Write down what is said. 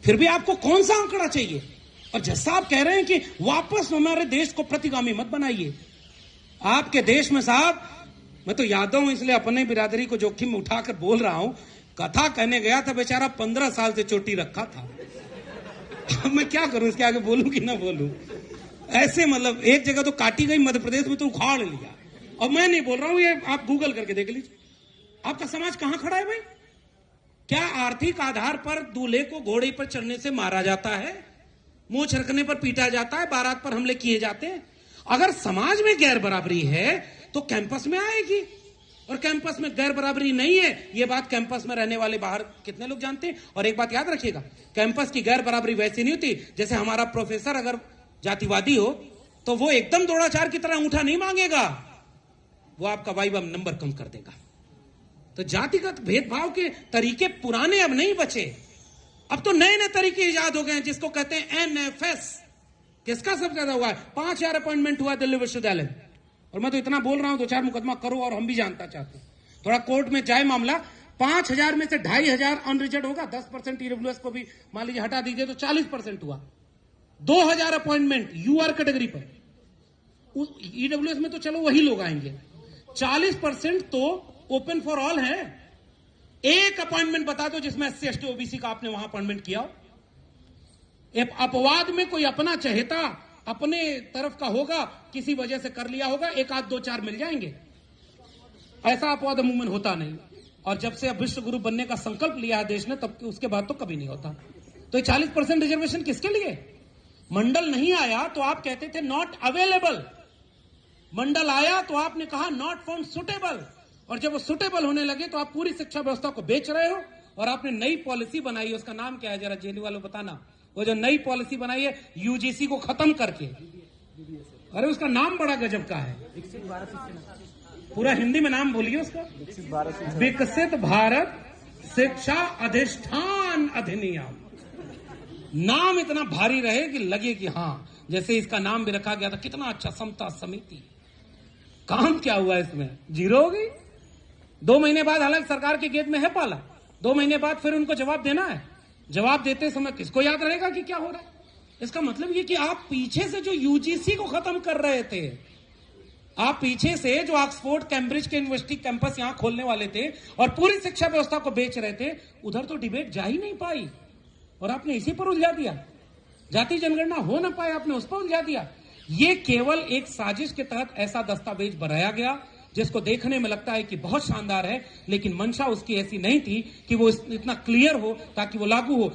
फिर भी आपको कौन सा आंकड़ा चाहिए? और जैसा साहब कह रहे हैं कि वापस हमारे देश को प्रतिगामी मत बनाइए। आपके देश में साहब, मैं तो यादव हूं इसलिए अपने बिरादरी को जोखिम में उठाकर बोल रहा हूं, कथा कहने गया था बेचारा 15 साल से चोटी रखा था। अब मैं क्या करूं, इसके आगे बोलूं कि ना बोलूं? ऐसे मतलब एक जगह तो काटी गई, मध्य प्रदेश में तो उखाड़ लिया। और मैं नहीं बोल रहा हूं, ये आप गूगल करके देख लीजिए। आपका समाज कहां खड़ा है भाई? क्या आर्थिक आधार पर दूल्हे को घोड़े पर चढ़ने से मारा जाता है, मुंह छरकने पर पीटा जाता है, बारात पर हमले किए जाते हैं? अगर समाज में गैर बराबरी है तो कैंपस में आएगी, और कैंपस में गैर बराबरी नहीं है, यह बात कैंपस में रहने वाले बाहर कितने लोग जानते हैं। और एक बात याद रखिएगा, कैंपस की गैर बराबरी वैसी नहीं होती जैसे हमारा प्रोफेसर अगर जातिवादी हो तो वो एकदम द्रोणाचार्य की तरह अंगूठा नहीं मांगेगा, वो आपका वाइवा नंबर कम कर देगा। तो जातिगत भेदभाव के तरीके पुराने अब नहीं बचे, अब तो नए नए तरीके इजाद हो गए हैं, जिसको कहते हैं एनएफएस। किसका सबसे ज्यादा हुआ है? 5000 अपॉइंटमेंट हुआ दिल्ली विश्वविद्यालय में। और मैं तो इतना बोल रहा हूं, 2-4 मुकदमा करो और हम भी जानता चाहते हैं, थोड़ा कोर्ट में जाए मामला। 5000 में से 2500 अनरिजर्व होगा, 10% ईडब्ल्यूएस को भी मान लीजिए हटा दीजिए तो 40% हुआ। 2000 अपॉइंटमेंट यूआर कैटेगरी पर, ईडब्ल्यूएस में तो चलो वही लोग आएंगे, 40% तो ओपन फॉर ऑल है। एक अपॉइंटमेंट बता दो जिसमें SC ST OBC का आपने वहां अपॉइंटमेंट किया हो। अपवाद में कोई अपना चहेता अपने तरफ का होगा, किसी वजह से कर लिया होगा, 1 आध 2 4 मिल जाएंगे। ऐसा अपवाद अमूमन होता नहीं। और जब से अब विश्व गुरु बनने का संकल्प लिया है देश ने, तब उसके बाद तो कभी नहीं होता। तो ये 40% रिजर्वेशन किसके लिए? मंडल नहीं आया तो आप कहते थे नॉट अवेलेबल, मंडल आया तो आपने कहा नॉट फाउंड सुटेबल, और जब वो सुटेबल होने लगे तो आप पूरी शिक्षा व्यवस्था को बेच रहे हो। और आपने नई पॉलिसी बनाई, उसका नाम क्या है जरा जेडी वालों बताना? वो जो नई पॉलिसी बनाई है यूजीसी को खत्म करके, अरे उसका नाम बड़ा गजब का है, पूरा हिंदी में नाम बोलिए उसका, विकसित भारत शिक्षा अधिष्ठान अधिनियम। नाम इतना भारी रहे कि लगे कि हां, जैसे इसका नाम भी रखा गया था कितना अच्छा, समता समिति। काम क्या हुआ इसमें? जीरो हो गई। 2 महीने बाद, हालांकि सरकार के गेट में है पाला, 2 महीने बाद फिर उनको जवाब देना है। जवाब देते समय किसको याद रहेगा कि क्या हो रहा है? इसका मतलब ये कि आप पीछे से जो यूजीसी को खत्म कर रहे थे, आप पीछे से जो ऑक्सफोर्ड कैम्ब्रिज के यूनिवर्सिटी कैंपस यहां खोलने वाले थे और पूरी शिक्षा व्यवस्था को बेच रहे थे, उधर तो डिबेट जा ही नहीं पाई और आपने इसी पर उलझा दिया। जाति जनगणना हो ना पाए, आपने उस पर उलझा दिया। ये केवल एक साजिश के तहत ऐसा दस्तावेज बनाया गया जिसको देखने में लगता है कि बहुत शानदार है, लेकिन मंशा उसकी ऐसी नहीं थी कि वो इतना क्लियर हो ताकि वो लागू हो।